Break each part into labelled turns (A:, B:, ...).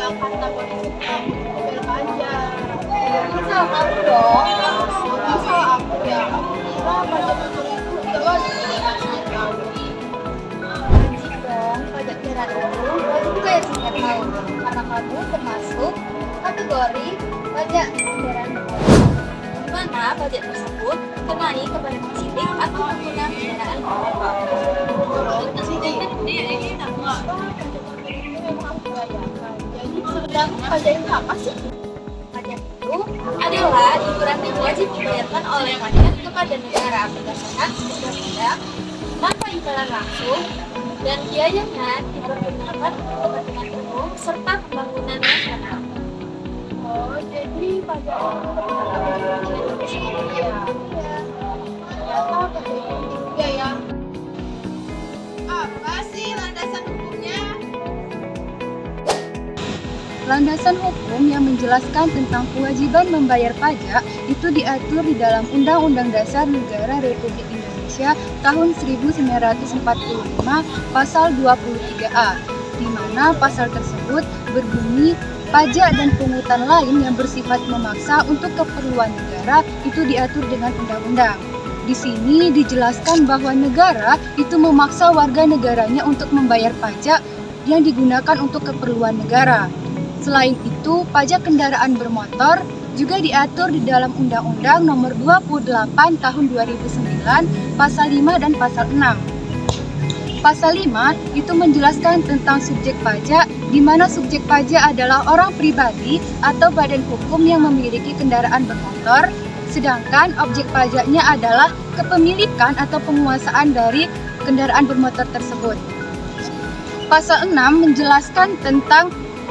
A: ya karena kondisinya aku bayar pajak.
B: Masa kamu dong?
A: Masa aku ya, aku kira pajak motor itu tidak wajib dikasih tahu.
B: Wajib dong, pajak kendaraan itu wajib dibayar setiap tahun karena kamu termasuk kategori pajak kendaraan bermotor. Di mana pajak tersebut dikenai kepada pemilik atau pengguna kendaraan bermotor.
A: Jadi sebenarnya pajak itu apa sih?
B: Pajak itu adalah iuran yang wajib dibayarkan oleh rakyat kepada negara berdasarkan undang-undang tanpa imbalan langsung dan biayanya dipergunakan untuk kepentingan umum serta pembangunan nasional.
A: Oh, jadi pajak itu ternyata ya. Ternyata pajak itu juga ya. Apa sih landasan hukumnya?
C: Landasan hukum yang menjelaskan tentang kewajiban membayar pajak itu diatur di dalam Undang-Undang Dasar Negara Republik Indonesia tahun 1945 pasal 23A, di mana pasal tersebut berbunyi pajak dan pungutan lain yang bersifat memaksa untuk keperluan negara itu diatur dengan undang-undang. Di sini dijelaskan bahwa negara itu memaksa warga negaranya untuk membayar pajak yang digunakan untuk keperluan negara. Selain itu, pajak kendaraan bermotor juga diatur di dalam Undang-Undang Nomor 28 Tahun 2009 Pasal 5 dan Pasal 6. Pasal 5 itu menjelaskan tentang subjek pajak, di mana subjek pajak adalah orang pribadi atau badan hukum yang memiliki kendaraan bermotor, sedangkan objek pajaknya adalah kepemilikan atau penguasaan dari kendaraan bermotor tersebut. Pasal 6 menjelaskan tentang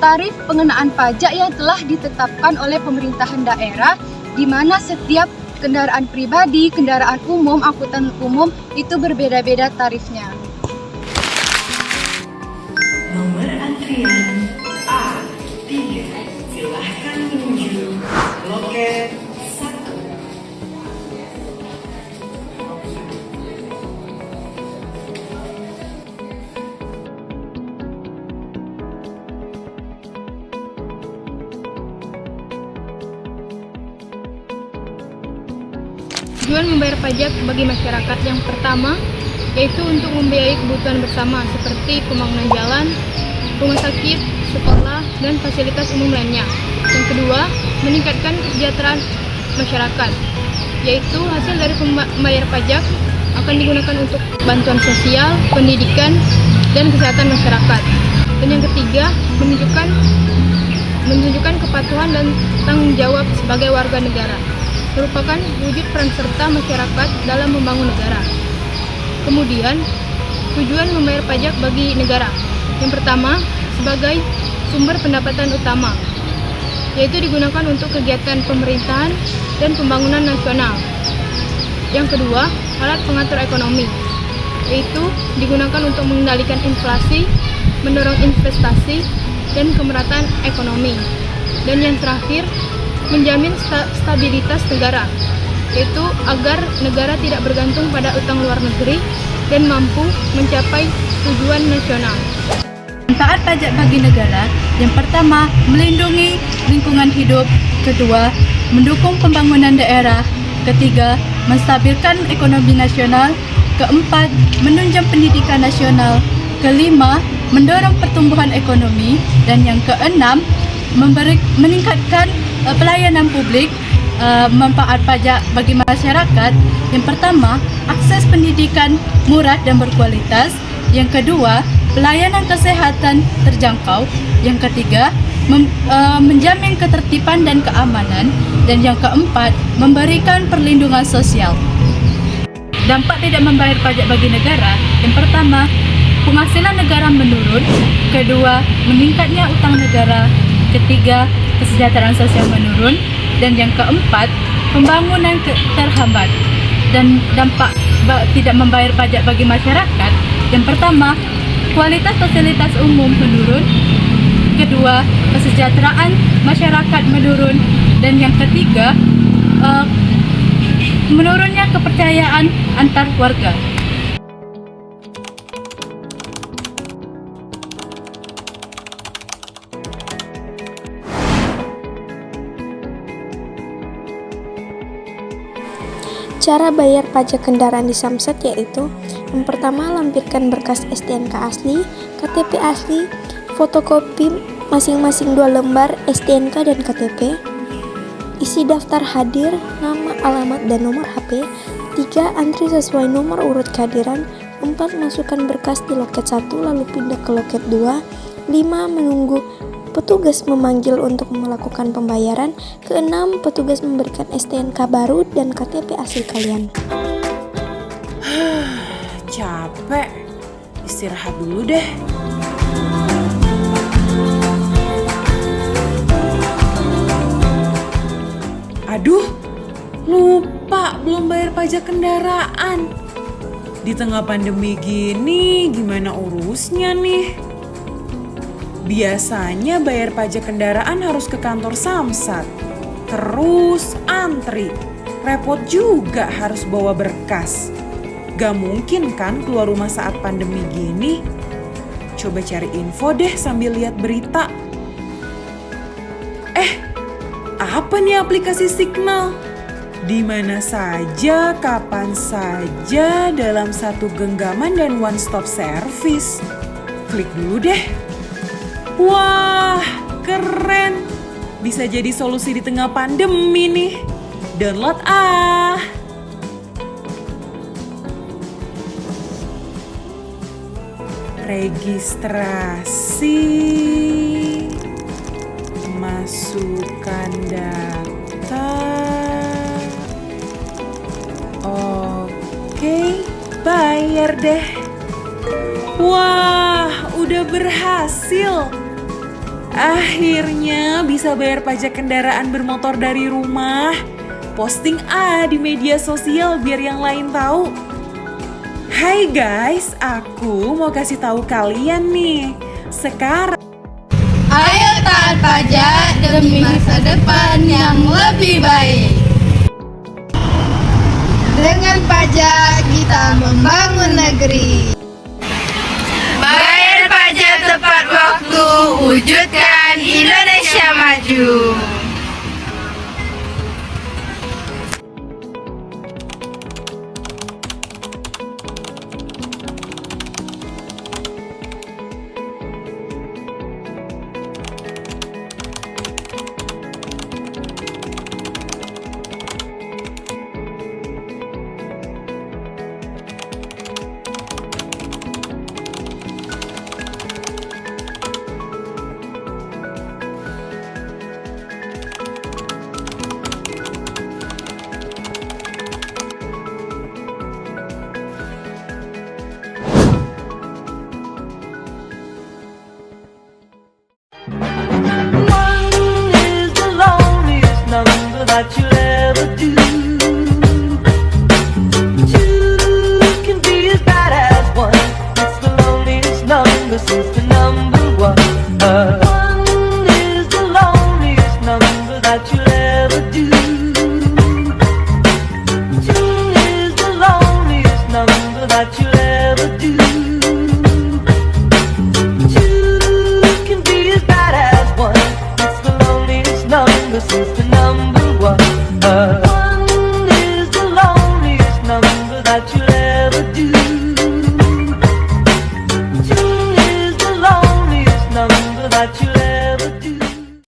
C: tarif pengenaan pajak yang telah ditetapkan oleh pemerintahan daerah, di mana setiap kendaraan pribadi, kendaraan umum, angkutan umum itu berbeda-beda tarifnya.
D: Nomor antrian A3, silahkan menuju loket 1.
E: Tujuan membayar pajak bagi masyarakat yang pertama yaitu untuk membiayai kebutuhan bersama seperti pembangunan jalan, rumah sakit, sekolah, dan fasilitas umum lainnya. Yang kedua, meningkatkan kesejahteraan masyarakat, yaitu hasil dari membayar pajak akan digunakan untuk bantuan sosial, pendidikan, dan kesehatan masyarakat. Dan yang ketiga, menunjukkan kepatuhan dan tanggung jawab sebagai warga negara, merupakan wujud peran serta masyarakat dalam membangun negara. Kemudian, tujuan membayar pajak bagi negara. Yang pertama, sebagai sumber pendapatan utama, yaitu digunakan untuk kegiatan pemerintahan dan pembangunan nasional. Yang kedua, alat pengatur ekonomi, yaitu digunakan untuk mengendalikan inflasi, mendorong investasi, dan kemerataan ekonomi. Dan yang terakhir, menjamin stabilitas negara, yaitu agar negara tidak bergantung pada utang luar negeri dan mampu mencapai tujuan nasional.
F: Manfaat pajak bagi negara, yang pertama, melindungi lingkungan hidup, kedua, mendukung pembangunan daerah, ketiga, menstabilkan ekonomi nasional, keempat, menunjang pendidikan nasional, kelima, mendorong pertumbuhan ekonomi, dan yang keenam, meningkatkan pelayanan publik. Manfaat pajak bagi masyarakat, yang pertama, akses pendidikan murah dan berkualitas, yang kedua, pelayanan kesehatan terjangkau, yang ketiga, menjamin ketertiban dan keamanan, dan yang keempat, memberikan perlindungan sosial. Dampak tidak membayar pajak bagi negara, yang pertama, penghasilan negara menurun, kedua, meningkatnya utang negara, ketiga, kesejahteraan sosial menurun, dan yang keempat, pembangunan terhambat. Dan dampak tidak membayar pajak bagi masyarakat, yang pertama, kualitas fasilitas umum menurun, kedua, kesejahteraan masyarakat menurun, dan yang ketiga, menurunnya kepercayaan antar warga.
G: Cara bayar pajak kendaraan di Samsat yaitu yang pertama, lampirkan berkas STNK asli, KTP asli, fotokopi masing-masing 2 lembar STNK dan KTP, isi daftar hadir, nama, alamat, dan nomor HP. 3. Antri sesuai nomor urut kehadiran. 4. Masukkan berkas di loket 1 lalu pindah ke loket 2. 5. Menunggu petugas memanggil untuk melakukan pembayaran. Ke-6. Petugas memberikan STNK baru dan KTP asli kalian.
H: Capek, istirahat dulu deh. Aduh, lupa belum bayar pajak kendaraan. Di tengah pandemi gini, gimana urusnya nih? Biasanya bayar pajak kendaraan harus ke kantor Samsat. Terus antri. Repot juga harus bawa berkas. Gak mungkin kan keluar rumah saat pandemi gini? Coba cari info deh sambil lihat berita. Apa nih aplikasi Signal? Di mana saja, kapan saja, dalam satu genggaman dan one stop service. Klik dulu deh. Wah, keren. Bisa jadi solusi di tengah pandemi nih. Download ah. Registrasi. Masukkan data. Oke, bayar deh. Wah, udah berhasil. Akhirnya bisa bayar pajak kendaraan bermotor dari rumah. Posting di media sosial biar yang lain tahu. Hai guys, aku mau kasih tahu kalian nih. Sekarang
F: Ayo taat pajak demi masa depan yang lebih baik.
A: Dengan pajak kita membangun negeri.
F: Bayar pajak tepat waktu, wujudkan Indonesia maju.
I: One is the loneliest number that you'll